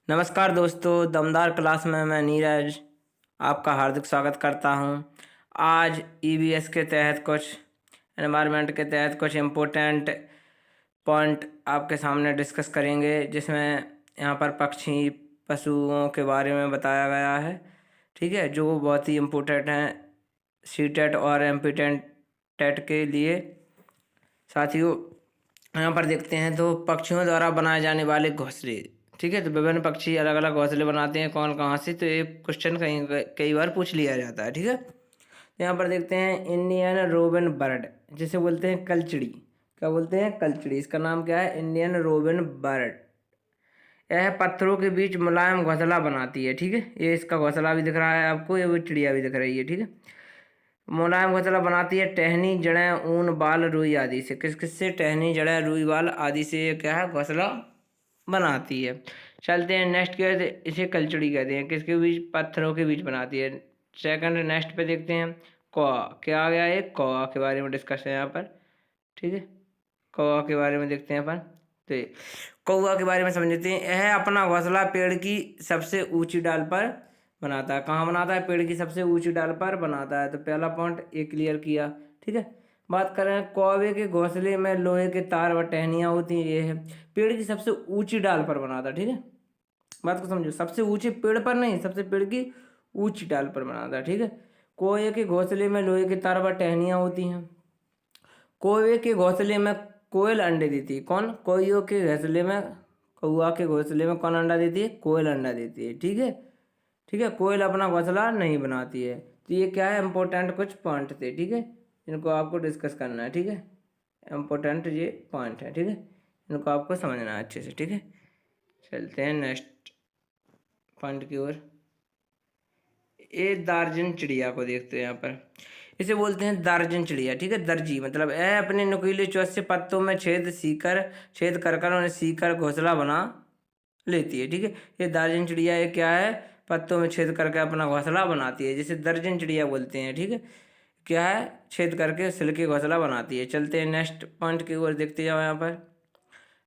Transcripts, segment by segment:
नमस्कार दोस्तों, दमदार क्लास में मैं नीरज आपका हार्दिक स्वागत करता हूं। आज ईवीएस के तहत कुछ एनवायरनमेंट के तहत कुछ इम्पोर्टेंट पॉइंट आपके सामने डिस्कस करेंगे, जिसमें यहाँ पर पक्षी पशुओं के बारे में बताया गया है। ठीक है, जो बहुत ही इम्पोर्टेंट हैं सीटेट और एमपीटेट टेट के लिए। साथियों, यहाँ पर देखते हैं तो पक्षियों द्वारा बनाए जाने वाले घोंसले। ठीक है, तो विभिन्न पक्षी अलग अलग घोंसले बनाते हैं, कौन कहाँ से, तो ये क्वेश्चन कहीं कई बार पूछ लिया जाता है। ठीक है, तो यहाँ पर देखते हैं इंडियन रोबिन बर्ड, जिसे बोलते हैं कलचड़ी। क्या बोलते हैं? कलचड़ी। इसका नाम क्या है? Indian robin bird. यह पत्थरों के बीच मुलायम घोंसला बनाती है। ठीक है, ये इसका घोंसला भी दिख रहा है आपको, ये वो चिड़िया भी दिख रही है। ठीक है, मुलायम घोंसला बनाती है टहनी, जड़ें, ऊन, बाल, रुई आदि से। किस किस से? टहनी, जड़ें, रुई, बाल आदि से ये क्या है? घोंसला बनाती है। चलते हैं नेक्स्ट क्या है, इसे कलचड़ी कहते हैं। किसके बीच? पत्थरों के बीच बनाती है। सेकंड नेक्स्ट पे देखते हैं कौआ। क्या आ गया? ये कौआ के बारे में डिस्कस है यहाँ पर। ठीक है, कौआ के बारे में देखते हैं अपन। तो ये कौआ के बारे में समझते हैं। यह अपना घोंसला पेड़ की सबसे ऊंची डाल पर बनाता है। कहाँ बनाता है? पेड़ की सबसे ऊंची डाल पर बनाता है। तो पहला पॉइंट ये क्लियर किया। ठीक है, बात करें कौवे के घोंसले में लोहे के तार व टहनियाँ होती हैं। ये है पेड़ की सबसे ऊंची डाल पर बनाता है। ठीक है, बात को समझो, सबसे ऊंचे पेड़ पर नहीं, सबसे पेड़ की ऊंची डाल पर बनाता है। ठीक है, कौवे के घोंसले में लोहे के तार व टहनियाँ होती हैं। कौवे के घोंसले में कोयल अंडे देती है। कौन? कौओं के घोंसले में, कौआ के घोंसले में कौन अंडा देती है? कोयल अंडा देती है। ठीक है, ठीक है, कोयल अपना घोंसला नहीं बनाती है। तो ये क्या है? इम्पोर्टेंट कुछ पॉइंट थे। ठीक है, इनको आपको डिस्कस करना है। ठीक है, इम्पोर्टेंट ये पॉइंट है। ठीक है, इनको आपको समझना है अच्छे से। ठीक है, चलते हैं नेक्स्ट पॉइंट की ओर। ये दार्जिन चिड़िया को देखते हैं यहाँ पर। इसे बोलते हैं दार्जिन चिड़िया। ठीक है, दर्जी मतलब यह अपने नुकीले चोंच से पत्तों में छेद कर कर उन्हें सीकर घोंसला बना लेती है। ठीक है, ये दार्जिन चिड़िया ये क्या है? पत्तों में छेद करके अपना घोंसला बनाती है, जिसे दर्जन चिड़िया बोलते हैं। ठीक है, क्या है? छेद करके सिल्की घोंसला बनाती है। चलते हैं नेक्स्ट पॉइंट की ओर, देखते जाओ यहाँ पर।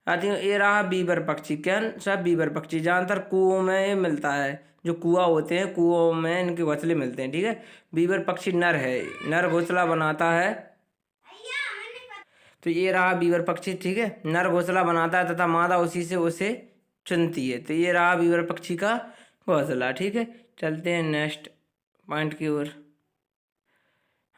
आती हूँ, ये रहा बीबर पक्षी। क्या सब? बीबर पक्षी ज़्यादातर कुओं में ये मिलता है। जो कुआं होते हैं, कुओं में इनके घोंसले मिलते हैं। ठीक है, बीबर पक्षी नर है, नर घोंसला बनाता है। तो ये रहा बीबर पक्षी। ठीक है, नर घोंसला बनाता है तथा मादा उसी से उसे चुनती है। तो ये रहा बीबर पक्षी का घोंसला। ठीक है, चलते हैं नेक्स्ट पॉइंट की ओर।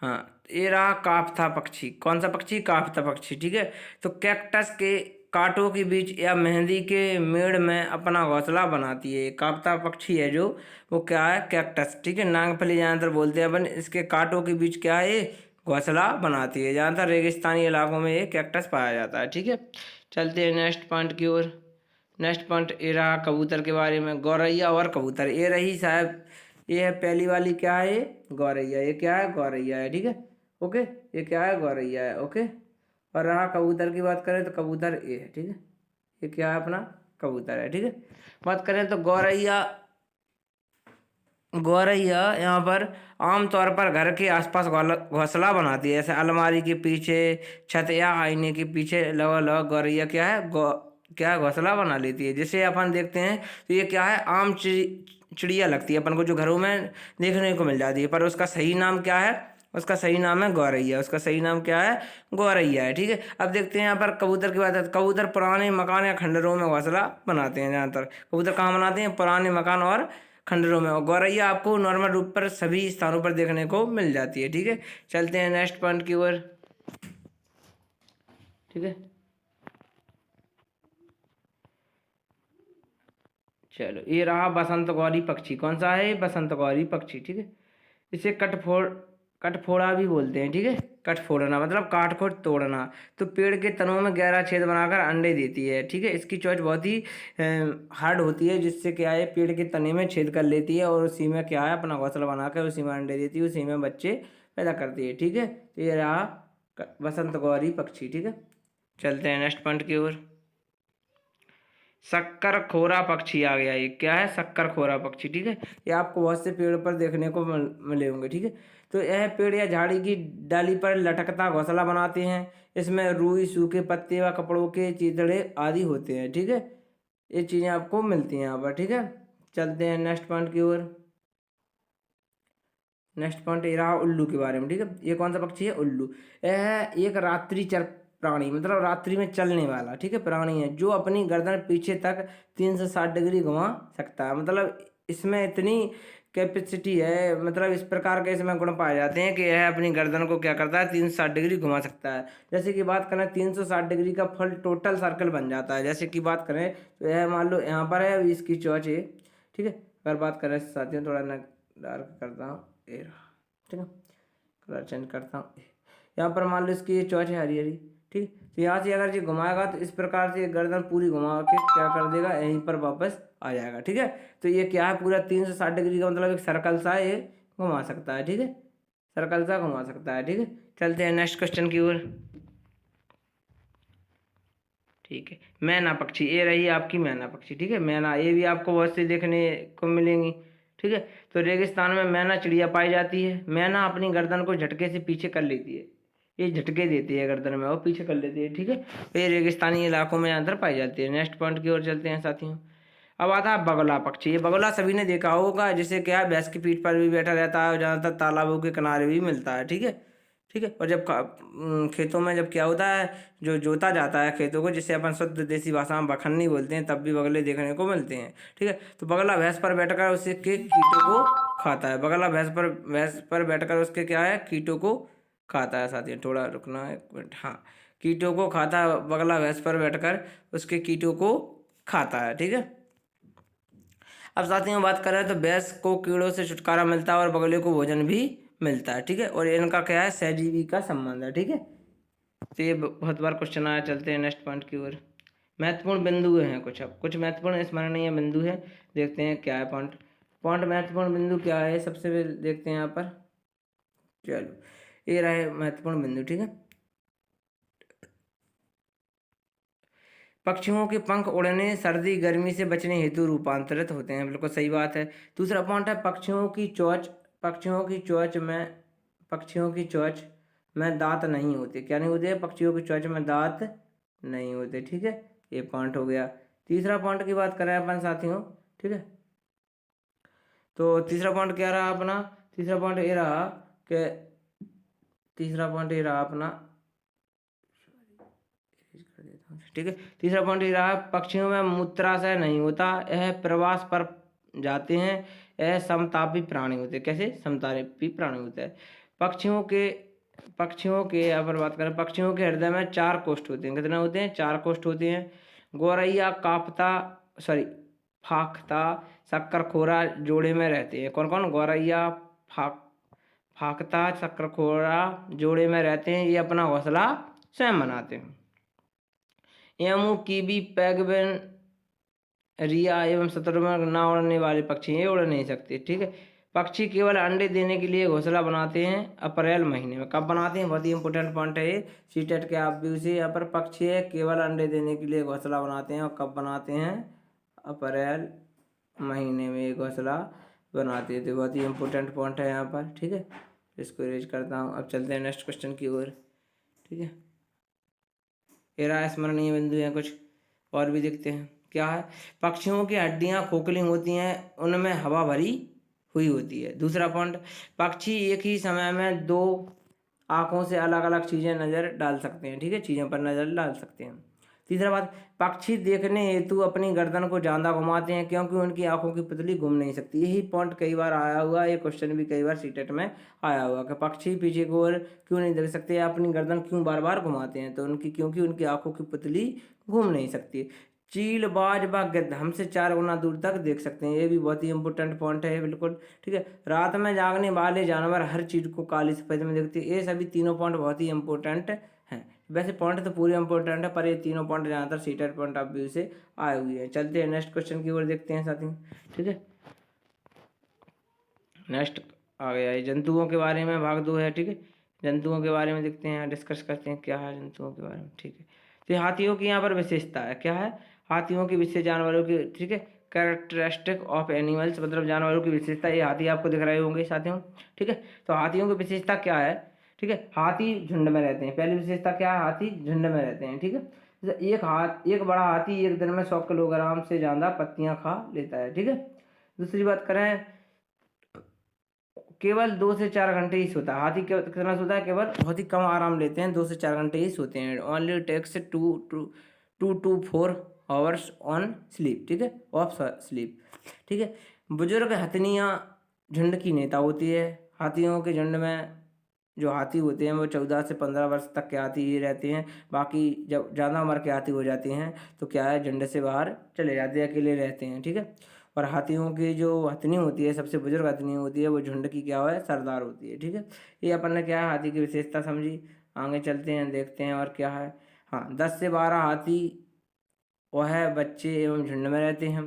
हाँ, ये रहा काफ्था पक्षी। कौन सा पक्षी? काफ्था पक्षी। ठीक है, तो कैक्टस के कांटों के बीच या मेहंदी के मेड़ में अपना घोंसला बनाती है। काफ्था पक्षी है जो, वो क्या है? कैक्टस। ठीक है, नागफली ज़्यादातर बोलते हैं अपन। इसके कांटों के बीच क्या है? ये घोंसला बनाती है। ज़्यादातर रेगिस्तानी इलाकों में ये कैक्टस पाया जाता है। ठीक है, चलते हैं नेक्स्ट पॉइंट की ओर। नेक्स्ट पॉइंट ये रहा कबूतर के बारे में। गौरैया और कबूतर। ये रही साहब, ये है पहली वाली। क्या है? ये गौरैया। ये क्या है? गौरैया है। ठीक है, ओके, ये क्या है? गौरैया है। ओके, और रहा कबूतर की बात करें तो कबूतर ये है। ठीक है, ये क्या है? अपना कबूतर है। ठीक है, बात करें तो गौरैया, गौरैया यहाँ पर आमतौर पर घर के आसपास घोंसला बनाती है, जैसे अलमारी के पीछे, छत या आईने के पीछे। लगा लगा गौरैया क्या है? क्या है? घोंसला बना लेती है। जिसे अपन देखते हैं तो ये क्या है? आम चिड़िया लगती है अपन को, जो घरों में देखने को मिल जाती है। पर उसका सही नाम क्या है? उसका सही नाम है गौरैया। उसका सही नाम क्या है? गौरैया है। ठीक है, अब देखते हैं यहाँ पर कबूतर की बात है। कबूतर पुराने मकान या खंडरों में घोंसला बनाते हैं। ज़्यादातर कबूतर कहाँ बनाते हैं? पुराने मकान और खंडरों में। और गौरैया आपको नॉर्मल रूप पर सभी स्थानों पर देखने को मिल जाती है। ठीक है, चलते हैं नेक्स्ट पॉइंट की ओर। ठीक है, चलो, ये रहा बसंत गौरी पक्षी। कौन सा है? बसंत गौरी पक्षी। ठीक है, इसे कटफोड़ा भी बोलते हैं। ठीक है, कटफोड़ना मतलब काट को तोड़ना। तो पेड़ के तनों में गहरा छेद बनाकर अंडे देती है। ठीक है, इसकी चोंच बहुत ही हार्ड होती है, जिससे क्या है? पेड़ के तने में छेद कर लेती है और उसी में क्या है? अपना घोंसला बनाकर उसी में अंडे देती है, उसी में बच्चे पैदा करती है। ठीक है, तो ये रहा बसंत गौरी पक्षी। ठीक है, चलते हैं नेक्स्ट पॉइंट की ओर। शक्कर खोरा पक्षी आ गया। ये क्या है? शक्कर खोरा पक्षी। ठीक है, ये आपको बहुत से पेड़ पर देखने को मिले होंगे। ठीक है, तो यह पेड़ या झाड़ी की डाली पर लटकता घोंसला बनाते हैं। इसमें रुई, सूखे पत्ते व कपड़ों के चिथड़े आदि होते हैं। ठीक है, ये चीज़ें आपको मिलती हैं यहाँ पर, ठीक है। चलते हैं नेक्स्ट पॉइंट की ओर। नेक्स्ट पॉइंट ये रहा उल्लू के बारे में, ठीक है। ये कौन सा पक्षी है? उल्लू। यह है एक रात्रिचर प्राणी, मतलब रात्रि में चलने वाला, ठीक है, प्राणी है, जो अपनी गर्दन पीछे तक 360 डिग्री घुमा सकता है। मतलब इसमें इतनी कैपेसिटी है, मतलब इस प्रकार के इसमें गुण पाए जाते हैं कि यह अपनी गर्दन को क्या करता है, 360 डिग्री घुमा सकता है। जैसे कि बात करें 360 डिग्री का फुल टोटल सर्कल बन जाता है। जैसे कि बात करें तो यह मान लो यहाँ पर है, इसकी चोंच है, ठीक है। अगर बात करें साथियों, थोड़ा ना डार्क करता हूँ, ये रहा, ठीक है, कलर चेंज करता हूँ। यहाँ पर मान लो इसकी ये चोंच है हरी हरी, ठीक। तो यहाँ से अगर ये घुमाएगा तो इस प्रकार से गर्दन पूरी घुमा के क्या कर देगा, यहीं पर वापस आ जाएगा, ठीक है। तो ये क्या है, पूरा 360 डिग्री का मतलब एक सर्कल सा ये घुमा सकता है, ठीक है, सर्कल सा घुमा सकता है, ठीक है। चलते हैं नेक्स्ट क्वेश्चन की ओर, ठीक है। मैना पक्षी, ये रही आपकी मैना पक्षी, ठीक है। मैना, ये भी आपको बहुत सी देखने को मिलेंगी, ठीक है। तो रेगिस्तान में मैना चिड़िया पाई जाती है। मैना अपनी गर्दन को झटके से पीछे कर लेती है, ये झटके देती है गर्दन में और पीछे कर लेती है, ठीक है। तो ये रेगिस्तानी इलाकों में अंदर पाई जाती है। नेक्स्ट पॉइंट की ओर चलते हैं साथियों। अब आता है बगुला पक्षी। ये बगुला सभी ने देखा होगा, जिसे क्या है, भैंस की पीठ पर भी बैठा रहता है और ज़्यादातर तालाबों के किनारे भी मिलता है, ठीक है, ठीक है। और जब खेतों में जब क्या होता है, जो जोता जाता है खेतों को, जिसे अपन शुद्ध देसी भाषा में बखन्नी बोलते हैं, तब भी बगले देखने को मिलते हैं, ठीक है। तो बगला भैंस पर बैठकर उसके कीटों को खाता है। बगला भैंस पर बैठकर उसके क्या है, कीटों को खाता है। साथियों थोड़ा रुकना है, एक मिनट, हाँ, कीटों को खाता है बगला, भैंस पर बैठकर उसके कीटों को खाता है, ठीक है। अब साथियों बात करें तो भैंस को कीड़ों से छुटकारा मिलता है और बगले को भोजन भी मिलता है, ठीक है। और इनका क्या है, सहजीवी का संबंध है, ठीक है। तो ये बहुत बार क्वेश्चन आया। चलते हैं नेक्स्ट पॉइंट की ओर। महत्वपूर्ण बिंदु हैं कुछ, अब कुछ महत्वपूर्ण स्मरणीय बिंदु हैं, देखते हैं क्या है पॉइंट। महत्वपूर्ण बिंदु क्या है, सबसे पहले देखते हैं यहाँ पर। चलो ये रहे महत्वपूर्ण बिंदु, ठीक है। पक्षियों के पंख उड़ने, सर्दी गर्मी से बचने हेतु रूपांतरित होते हैं, बिल्कुल सही बात है। दूसरा पॉइंट है पक्षियों की चोंच। पक्षियों की चोंच में दांत नहीं होते। क्या नहीं होते? पक्षियों की चोंच में दांत नहीं होते, ठीक है। ये पॉइंट हो गया। तीसरा पॉइंट की बात करें अपन साथियों, ठीक है। तो तीसरा पॉइंट क्या रहा अपना? तीसरा पॉइंट ये रहा कि अपना, ठीक है। तीसरा पॉइंट ये रहा, पक्षियों में मूत्राशय नहीं होता, यह प्रवास पर जाते हैं, यह समतापी प्राणी होते हैं। कैसे? समतापी प्राणी होते हैं। पक्षियों के यहाँ पर बात करें, पक्षियों के हृदय में 4 कोष्ठ होते हैं। कितने होते हैं? 4 कोष्ठ होते हैं। गौरैया फाख्ता शक्करखोरा जोड़े में रहते हैं। कौन कौन? गौरैया फाख्ता शक्करखोरा जोड़े में रहते हैं, ये अपना घोंसला स्वयं बनाते हैं। एमू, कीवी, पैगवेन, रिया एवं शतुरमुर्ग ना उड़ने वाले पक्षी, ये उड़ नहीं सकते, ठीक है। पक्षी केवल अंडे देने के लिए घोंसला बनाते हैं अप्रैल महीने में। कब बनाते हैं? बहुत ही इंपॉर्टेंट पॉइंट है ये, सीटेट के आप भी उसे यहाँ पर, पक्षी है केवल अंडे देने के लिए घोंसला बनाते हैं, और कब बनाते हैं? अप्रैल महीने में ये घोंसला बनाते हैं। तो बहुत ही इंपॉर्टेंट पॉइंट है यहाँ पर, ठीक है। इसको रेज करता हूँ। अब चलते हैं नेक्स्ट क्वेश्चन की ओर, ठीक है। ये स्मरणीय बिंदु हैं कुछ और भी देखते हैं। क्या है? पक्षियों की हड्डियां खोखली होती हैं, उनमें हवा भरी हुई होती है। दूसरा पॉइंट, पक्षी एक ही समय में 2 आंखों से अलग अलग चीजें नजर डाल सकते हैं, ठीक है, चीजों पर नजर डाल सकते हैं। तीसरा बात, पक्षी देखने हेतु अपनी गर्दन को ज्यादा घुमाते हैं, क्योंकि उनकी आंखों की पुतली घूम नहीं सकती। यही पॉइंट कई बार आया हुआ, ये क्वेश्चन भी कई बार सीटेट में आया हुआ कि पक्षी पीछे की ओर क्यों नहीं देख सकते, या अपनी गर्दन क्यों बार बार घुमाते हैं, तो क्योंकि उनकी आंखों की पुतली घूम नहीं सकती। चील, बाज व गिद्ध हमसे 4 गुना दूर तक देख सकते हैं, ये भी बहुत ही इंपॉर्टेंट पॉइंट है, बिल्कुल, ठीक है। रात में जागने वाले जानवर हर चीज को काली सफेद में देखते हैं। ये सभी तीनों पॉइंट बहुत ही इंपॉर्टेंट हैं। वैसे पॉइंट तो पूरे इंपॉर्टेंट है, पर ये तीनों पॉइंट ज़्यादातर सीटेड पॉइंट ऑफ व्यू से आए हुए हैं। चलते हैं नेक्स्ट क्वेश्चन की ओर, देखते हैं साथी, ठीक है। नेक्स्ट आ गया ये जंतुओं के बारे में, भाग 2 है, ठीक है। जंतुओं के बारे में देखते हैं, डिस्कस करते हैं क्या है जंतुओं के बारे में, ठीक है। तो हाथियों की यहाँ पर विशेषता है, क्या है? हाथियों की विशेष जानवरों की, ठीक है, कैरेक्टरिस्टिक ऑफ एनिमल्स, मतलब जानवरों की विशेषता। ये हाथी आपको दिख रहे होंगे साथियों, ठीक है। तो हाथियों की विशेषता क्या है? ठीक है, हाथी झुंड में रहते हैं। पहली विशेषता क्या है? हाथी झुंड में रहते हैं, ठीक है। एक बड़ा हाथी एक दिन में 100 किलोग्राम से ज़्यादा पत्तियां खा लेता है। ठीक है। दूसरी बात करें, केवल 2 से 4 घंटे ही सोता है हाथी। कितना सोता है? केवल बहुत ही कम आराम लेते हैं, 2 से 4 घंटे ही सोते हैं। Only takes 2 to 4 hours on sleep. ठीक है, ऑफ स्लीप। ठीक है। बुजुर्ग हथनियाँ झुंड की नेता होती है। हाथियों के झुंड में जो हाथी होते हैं वो 14 से 15 वर्ष तक के हाथी ही रहते हैं। बाकी जब ज़्यादा उम्र के हाथी हो जाते हैं तो क्या है, झुंड से बाहर चले जाते हैं, अकेले रहते हैं। ठीक है। और हाथियों की जो हथनी होती है, सबसे बुजुर्ग हथनी होती है, वो झुंड की क्या है, सरदार होती है। ठीक है। ये अपन ने क्या है, हाथी की विशेषता समझी। आगे चलते हैं, देखते हैं और क्या है। हाँ, 10 से 12 हाथी वह बच्चे एवं झुंड में रहते हैं।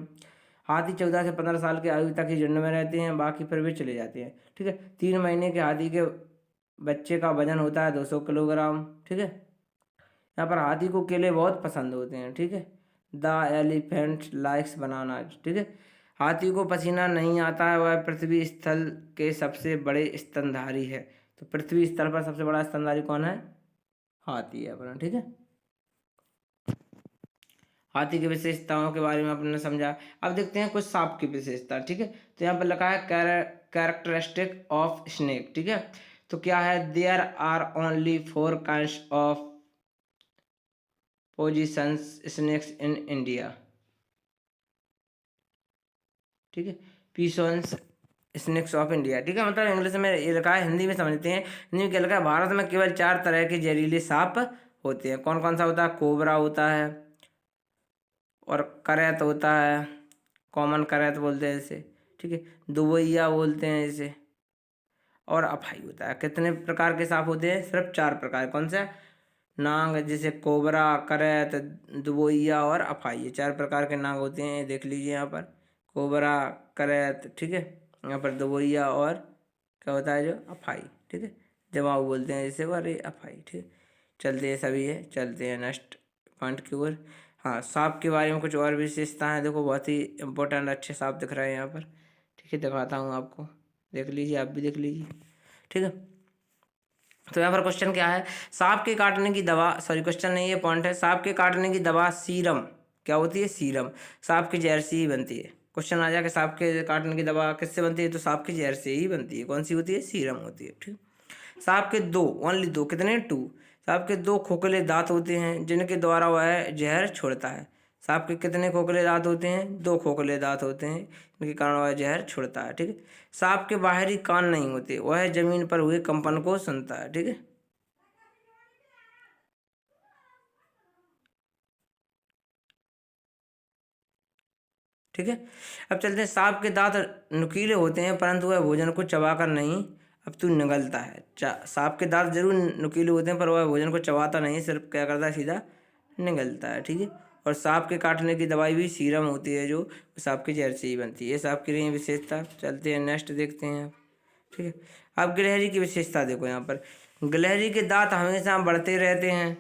हाथी 14 से 15 साल की आयु तक ही झुंड में रहते हैं, बाकी फिर भी चले जाते हैं। ठीक है। 3 महीने के हाथी के बच्चे का वजन होता है 200 किलोग्राम। ठीक है। यहाँ पर हाथी को केले बहुत पसंद होते हैं। ठीक है। The elephant likes bananas. ठीक है। हाथी को पसीना नहीं आता है, वह पृथ्वी स्थल के सबसे बड़े स्तनधारी है। तो पृथ्वी स्थल पर सबसे बड़ा स्तनधारी कौन है? हाथी है अपना। ठीक है। हाथी की विशेषताओं के बारे में आपने समझा। अब देखते हैं कुछ सांप की विशेषता। ठीक है। तो यहाँ पर लिखा है कैरेक्टरिस्टिक ऑफ स्नेक। ठीक है। तो क्या है, there are only 4 kinds of poisonous snakes in India. ठीक है। Poisonous snakes of India. ठीक है, मतलब इंग्लिश में ये लिखा है, हिंदी में समझते हैं। हिंदी में क्या लिखा है, भारत में केवल 4 तरह के जहरीले सांप होते हैं। कौन कौन सा होता है? कोबरा होता है, और करैत होता है, कॉमन करैत बोलते हैं इसे। ठीक है। दुबैया बोलते हैं इसे, और अफाई होता है। कितने प्रकार के सांप होते हैं? सिर्फ 4 प्रकार। कौन से? नाग, जैसे कोबरा, करैत, दुबैया और अफाई। ये 4 प्रकार के नाग होते हैं, देख लीजिए यहाँ पर। कोबरा, करैत, ठीक है, यहाँ पर दुबैया, और क्या होता है जो अफाई। ठीक है, जमाऊ बोलते हैं जिसे, और ये अफाई। ठीक है। चलते हैं, सभी है, चलते हैं नेक्स्ट पॉइंट की ओर। हाँ, सांप के बारे में कुछ और विशेषताएं हैं। देखो, बहुत ही इंपॉर्टेंट अच्छे सांप दिख रहे हैं यहाँ पर। ठीक है, दिखाता हूँ आपको, देख लीजिए, आप भी देख लीजिए। ठीक है। तो यहाँ पर क्वेश्चन क्या है, सांप के काटने की दवा, सॉरी क्वेश्चन नहीं, ये पॉइंट है। सांप के काटने की दवा सीरम क्या होती है? सीरम। सांप की जहर से ही बनती है। क्वेश्चन आ जाए कि सांप के काटने की दवा किससे बनती है, तो सांप की जहर से ही बनती है। कौन सी होती है? सीरम होती है। ठीक। सांप के दो, ओनली दो, कितने? 2। सांप के 2 खोखले दांत होते हैं जिनके द्वारा वह जहर छोड़ता है। सांप के कितने खोखले दांत होते हैं? 2 खोखले दांत होते हैं, इनके कारण वह जहर छोड़ता है। ठीक है। सांप के बाहरी कान नहीं होते, वह जमीन पर हुए कंपन को सुनता है। ठीक है। ठीक है। अब चलते हैं, सांप के दांत नुकीले होते हैं परंतु वह भोजन को चबाकर नहीं अपितु निगलता है। सांप के दांत जरूर नुकीले होते हैं पर वह भोजन को चबाता नहीं, सिर्फ क्या करता है, सीधा निगलता है। ठीक है। और सांप के काटने की दवाई भी सीरम होती है, जो सांप की जहर से ही बनती है। ये सांप की रही विशेषता। चलते हैं नेक्स्ट, देखते हैं आप। ठीक है। अब गिलहरी की विशेषता देखो यहाँ पर। गिलहरी के दांत हमेशा बढ़ते रहते हैं।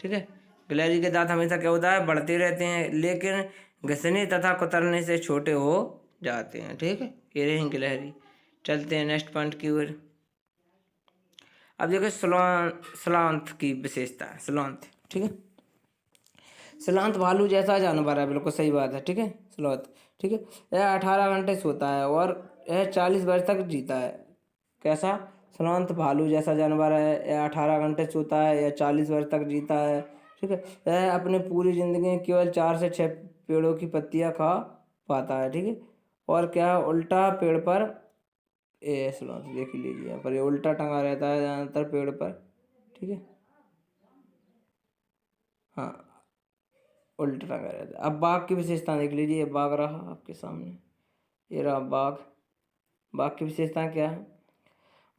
ठीक है। गिलहरी के दांत हमेशा क्या होता है? बढ़ते रहते हैं, लेकिन घिसने तथा कुतरने से छोटे हो जाते हैं। ठीक है, ये रही गिलहरी। चलते हैं नेक्स्ट पॉइंट की ओर। अब देखो सलांत की विशेषता है। सलांत, ठीक है, सलांत भालू जैसा जानवर है, बिल्कुल सही बात है। ठीक है, स्लॉथ। ठीक है, यह 18 घंटे सोता है और यह 40 वर्ष तक जीता है। कैसा? सलांत भालू जैसा जानवर है, यह 18 घंटे सोता है, यह 40 वर्ष तक जीता है। ठीक है। यह अपने पूरी जिंदगी में केवल 4 से 6 पेड़ों की पत्तियां खा पाता है। ठीक है। और क्या, उल्टा पेड़ पर, ये सलांत देख लीजिए यहाँ पर, ये उल्टा टंगा रहता है ज़्यादातर पेड़ पर। ठीक है। हाँ, उल्टा टंगा रहता है। अब बाघ की विशेषता देख लीजिए, बाघ रहा आपके सामने, ये रहा बाघ। बाघ की विशेषता क्या है?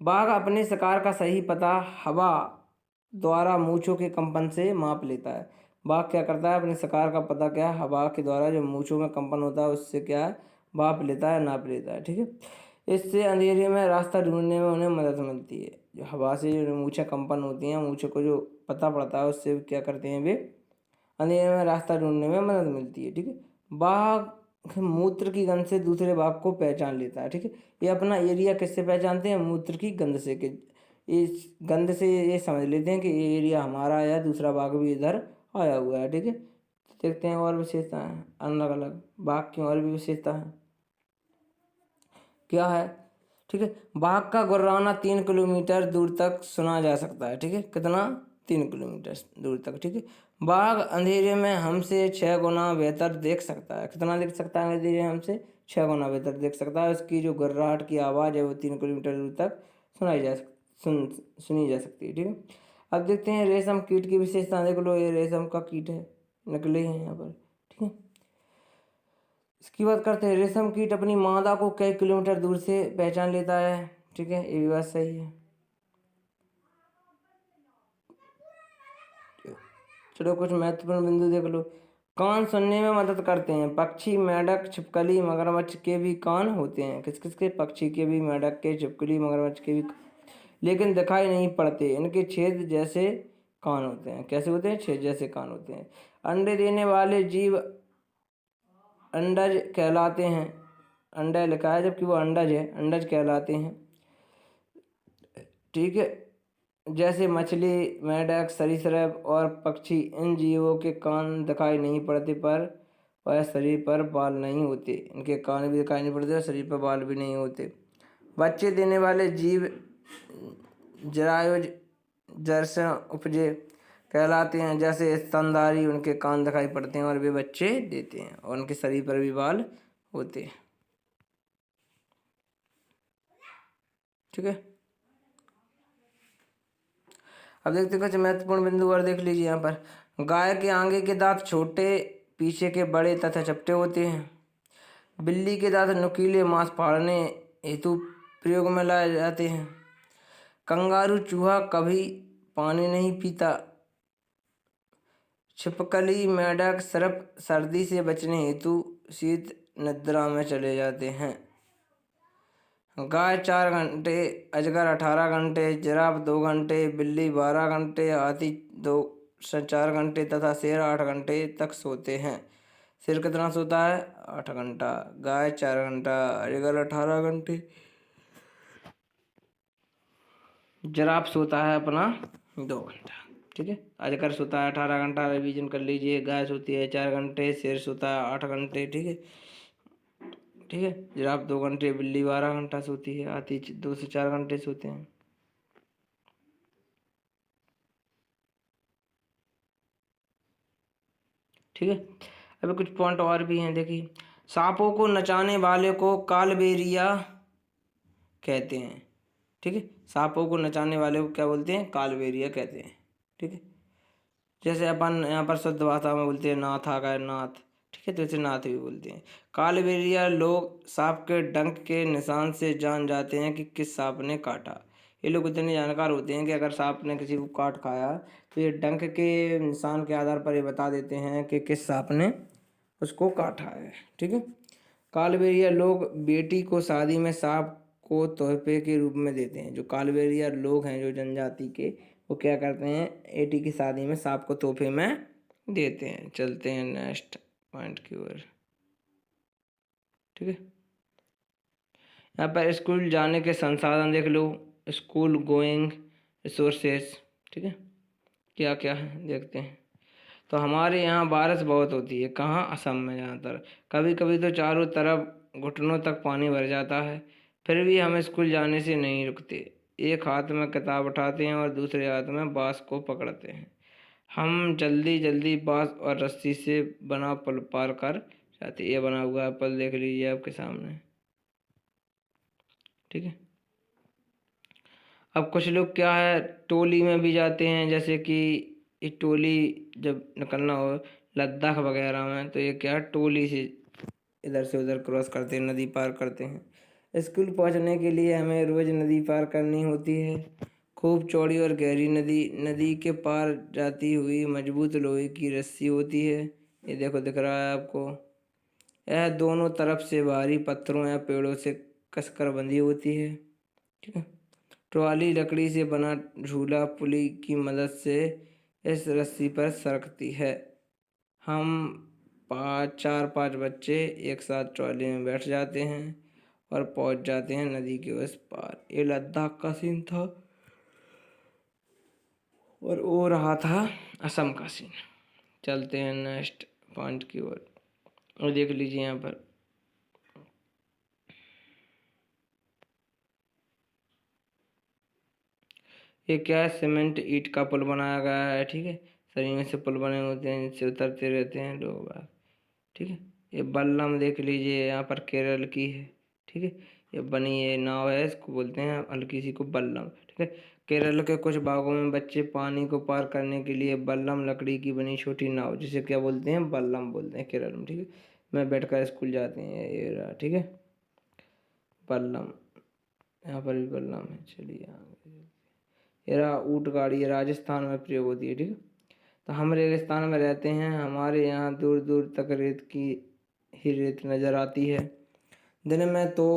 बाघ अपने शिकार का सही पता हवा द्वारा मूंछों के कंपन से माप लेता है। बाघ क्या करता है, अपने शिकार का पता क्या है, हवा के द्वारा जो मूंछों में कंपन होता है उससे क्या है, माप लेता है, नाप लेता है। ठीक है। इससे अंधेरे में रास्ता ढूंढने में उन्हें मदद मिलती है। जो हवा से जो मूंछें कंपन होती हैं, मूंछों को जो पता पड़ता है, उससे क्या करते हैं वे, अंधेरे में रास्ता ढूंढने में मदद मिलती है। ठीक है। बाघ मूत्र की गंध से दूसरे बाघ को पहचान लेता है। ठीक है। ये अपना एरिया किससे पहचानते हैं? मूत्र की गंध से। कि इस गंध से ये समझ लेते हैं कि ये एरिया हमारा है, या दूसरा बाघ भी इधर आया हुआ है। ठीक है, तो देखते हैं और विशेषताएं अलग अलग बाघ की और भी विशेषता है क्या है। ठीक है, बाघ का गुर्राना 3 किलोमीटर दूर तक सुना जा सकता है। ठीक है, कितना? 3 किलोमीटर दूर तक। ठीक है, बाघ अंधेरे में हमसे 6 गुना बेहतर देख सकता है। कितना देख सकता है? अंधेरे में हमसे 6 गुना बेहतर देख सकता है। उसकी जो गुर्राहट की आवाज़ है वो 3 किलोमीटर दूर तक सुनी जा सकती है। ठीक है, अब देखते हैं रेशम कीट की विशेषता। देख लो, ये रेशम का कीट है, नकली है यहाँ पर। ठीक है, इसकी बात करते हैं। रेशम कीट अपनी मादा को कई किलोमीटर दूर से पहचान लेता है। ठीक है, ये भी बात सही है। चलो कुछ महत्वपूर्ण बिंदु देख लो। कान सुनने में मदद करते हैं। पक्षी, मेंढक, छिपकली, मगरमच्छ के भी कान होते हैं। किस किस के? पक्षी के भी, मेंढक के, छिपकली, मगरमच्छ के भी, लेकिन दिखाई नहीं पड़ते। इनके छेद जैसे कान होते हैं। कैसे होते हैं? छेद जैसे कान होते हैं। अंडे देने वाले जीव अंडज कहलाते हैं। अंडा लिखा है जबकि वो अंडज है, अंडज कहलाते हैं। ठीक है, जैसे मछली, मेंढक, सरीसृप और पक्षी, इन जीवों के कान दिखाई नहीं पड़ते पर वह शरीर पर बाल नहीं होते। इनके कान भी दिखाई नहीं पड़ते और शरीर पर बाल भी नहीं होते। बच्चे देने वाले जीव जरायुज जर्सन उपजे कहलाते हैं। जैसे स्तनधारी, उनके कान दिखाई पड़ते हैं और वे बच्चे देते हैं और उनके शरीर पर भी बाल होते हैं। ठीक है, अब देखते कुछ महत्वपूर्ण बिंदु और देख लीजिए यहाँ पर। गाय के आगे के दांत छोटे, पीछे के बड़े तथा चपटे होते हैं। बिल्ली के दांत नुकीले, मांस फाड़ने हेतु प्रयोग में लाए जाते हैं। कंगारू चूहा कभी पानी नहीं पीता। छिपकली, मेंढक सिर्फ सर्दी से बचने हेतु शीत निद्रा में चले जाते हैं। गाय 4 घंटे, अजगर 18 घंटे, जिराफ 2 घंटे, बिल्ली 12 घंटे, हाथी 2 से 4 घंटे तथा शेर 8 घंटे तक सोते हैं। शेर कितना सोता है? 8 घंटा। गाय 4 घंटा, अजगर 18 घंटे, जिराफ सोता है अपना 2 घंटा। ठीक है, अजगर सोता है 18 घंटा, रिवीजन कर लीजिए। गाय सोती है 4 घंटे, शेर सोता है 8 घंटे। ठीक है, ठीक है, जिराफ 2 घंटे, बिल्ली 12 घंटा सोती है, हाथी 2 से 4 घंटे सोते हैं। ठीक है, अभी कुछ पॉइंट और भी हैं, देखिए। सांपों को नचाने वाले को कालबेलिया कहते हैं। ठीक है, सांपों को नचाने वाले को क्या बोलते हैं? कालबेलिया कहते हैं। ठीक है, जैसे अपन यहाँ पर शुद्ध भाषा में बोलते हैं नाथ आ गए, नाथ। ठीक है, तो इसे नाथ भी बोलते हैं। कालबेलिया लोग सांप के डंक के निशान से जान जाते हैं कि किस सांप ने काटा। ये लोग इतने जानकार होते हैं कि अगर सांप ने किसी को काट खाया तो ये डंक के निशान के आधार पर ये बता देते हैं कि किस सांप ने उसको काटा है। ठीक है, कालबेलिया लोग बेटी को शादी में सांप को तोहफे के रूप में देते हैं। जो कालबेलिया लोग हैं, जो जनजाति के, वो क्या करते हैं? बेटी की शादी में सांप को तोहफे में देते हैं। चलते हैं नेक्स्ट पॉइंट की ओर। ठीक है, यहाँ पर स्कूल जाने के संसाधन देख लो। School going resources. ठीक है, क्या क्या है देखते हैं। तो हमारे यहाँ बारिश बहुत होती है। कहाँ? असम में ज़्यादातर। कभी कभी तो चारों तरफ घुटनों तक पानी भर जाता है, फिर भी हम स्कूल जाने से नहीं रुकते। एक हाथ में किताब उठाते हैं और दूसरे हाथ में बांस को पकड़ते हैं। हम जल्दी जल्दी बांस और रस्सी से बना पुल पार कर जाते। ये बना हुआ है पुल, देख लीजिए आपके सामने। ठीक है, अब कुछ लोग क्या है, टोली में भी जाते हैं। जैसे कि एक टोली जब निकलना हो लद्दाख वगैरह में, तो ये क्या है, टोली से इधर से उधर क्रॉस करते हैं, नदी पार करते हैं। स्कूल पहुंचने के लिए हमें रोज नदी पार करनी होती है। खूब चौड़ी और गहरी नदी, नदी के पार जाती हुई मजबूत लोहे की रस्सी होती है। ये देखो, दिख रहा है आपको। यह दोनों तरफ से भारी पत्थरों या पेड़ों से कसकर बंधी होती है। ठीक है, ट्रॉली लकड़ी से बना झूला पुली की मदद से इस रस्सी पर सरकती है। हम 4-5 बच्चे एक साथ ट्रॉली में बैठ जाते हैं और पहुंच जाते हैं नदी के उस पार। ये लद्दाख का सीन था और वो रहा था असम का सीन। चलते हैं नेक्स्ट पॉइंट की ओर। और देख लीजिए यहाँ पर ये क्या है, सीमेंट ईंट का पुल बनाया गया है। ठीक है, सरियों से पुल बने होते हैं जिससे उतरते रहते हैं लोग बाग। ठीक है, ये बल्लम देख लीजिए यहाँ पर केरल की है। ठीक है, ये बनी ये नाव है, इसको बोलते हैं हल्की सी को बल्लम। ठीक है, केरल के कुछ भागों में बच्चे पानी को पार करने के लिए बल्लम लकड़ी की बनी छोटी नाव, जिसे क्या बोलते हैं, बल्लम बोलते हैं केरल में। ठीक है, मैं बैठकर स्कूल जाते हैं ये रहा। ठीक है, बल्लम, यहाँ पर भी बल्लम है। चलिए आगे, ये रहा ऊँट गाड़ी, ये राजस्थान में प्रयोग होती है। ठीक है, तो हम रेगिस्तान में रहते हैं, हमारे यहाँ दूर दूर तक रेत की ही रेत नज़र आती है। दिन में तो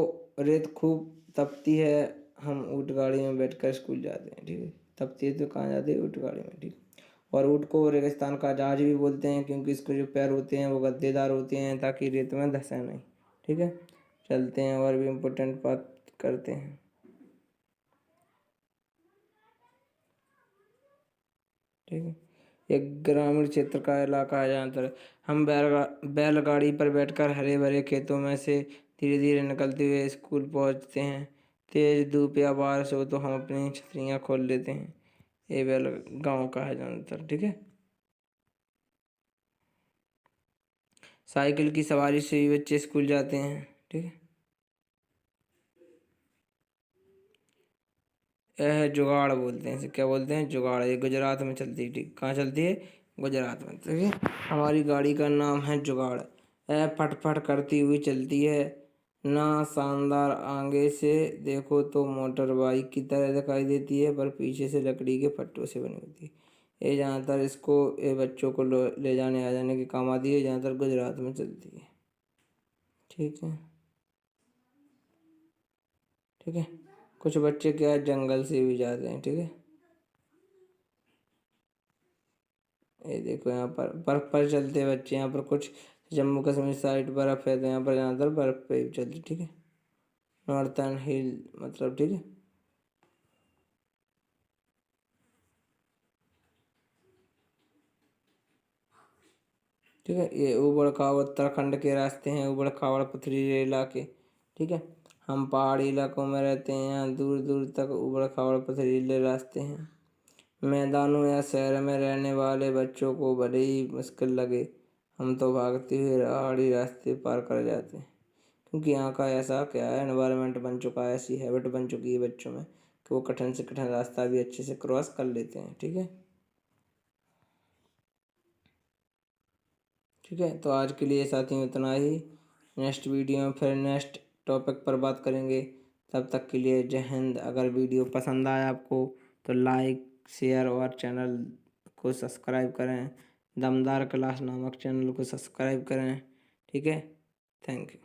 रेत खूब तपती है, हम ऊँट गाड़ी में बैठकर स्कूल जाते हैं। ठीक है, तपती है तो कहाँ जाते हैं, ऊँट गाड़ी में। ठीक, और ऊँट को रेगिस्तान का जहाज भी बोलते हैं, क्योंकि इसके जो पैर होते हैं वो गद्देदार होते हैं ताकि रेत में धंसे नहीं। ठीक है, चलते हैं और भी इम्पोर्टेंट बात करते हैं। ठीक है, एक ग्रामीण क्षेत्र का इलाका है जहाँ पर हम बैलगाड़ी पर बैठकर हरे भरे खेतों में से धीरे धीरे निकलते हुए स्कूल पहुँचते हैं। तेज धूप या बारिश हो तो हम अपनी छतरियाँ खोल लेते हैं। ये बैल गाँव का है ज़्यादातर। ठीक है, साइकिल की सवारी से भी बच्चे स्कूल जाते हैं। ठीक है, यह है जुगाड़ बोलते हैं इसे, क्या बोलते हैं, जुगाड़। ये गुजरात में चलती है। ठीक, कहाँ चलती है, गुजरात में। ठीक है, हमारी गाड़ी का नाम है जुगाड़। यह फट फट करती हुई चलती है ना, शानदार आगे से देखो तो मोटर बाइक की तरह दिखाई देती है, पर पीछे से लकड़ी के फट्टों से बनी होती है। ये ज़्यादातर इसको ये बच्चों को ले जाने आ जाने के काम आती है, ज़्यादातर गुजरात में चलती है। ठीक है, ठीक है, कुछ बच्चे क्या है, जंगल से भी जाते हैं। ठीक है, ये देखो यहाँ पर बर्फ पर चलते हैं बच्चे। यहाँ पर कुछ जम्मू कश्मीर साइड बर्फ है, तो यहाँ पर ज़्यादातर बर्फ पे ही चलती। ठीक है, नॉर्थर्न हिल मतलब। ठीक है, ठीक है, ये ऊबड़ खाबड़ उत्तराखंड के रास्ते हैं, ऊबड़ खाबड़ पथरीले इलाके। ठीक है, हम पहाड़ी इलाकों में रहते हैं, यहाँ दूर दूर तक ऊबड़ खाबड़ पथरीले रास्ते हैं। मैदानों या शहर में रहने वाले बच्चों को भले ही मुश्किल लगे, हम तो भागते हुए पहाड़ी रास्ते पार कर जाते हैं, क्योंकि यहाँ का ऐसा क्या है, एनवायरनमेंट बन चुका है, ऐसी हैबिट बन चुकी है बच्चों में कि वो कठिन से कठिन रास्ता भी अच्छे से क्रॉस कर लेते हैं। ठीक है, ठीक है, तो आज के लिए साथियों इतना ही। नेक्स्ट वीडियो में फिर नेक्स्ट टॉपिक पर बात करेंगे। तब तक के लिए जय हिंद। अगर वीडियो पसंद आया आपको तो लाइक शेयर और चैनल को सब्सक्राइब करें। दमदार क्लास नामक चैनल को सब्सक्राइब करें। ठीक है, थैंक यू।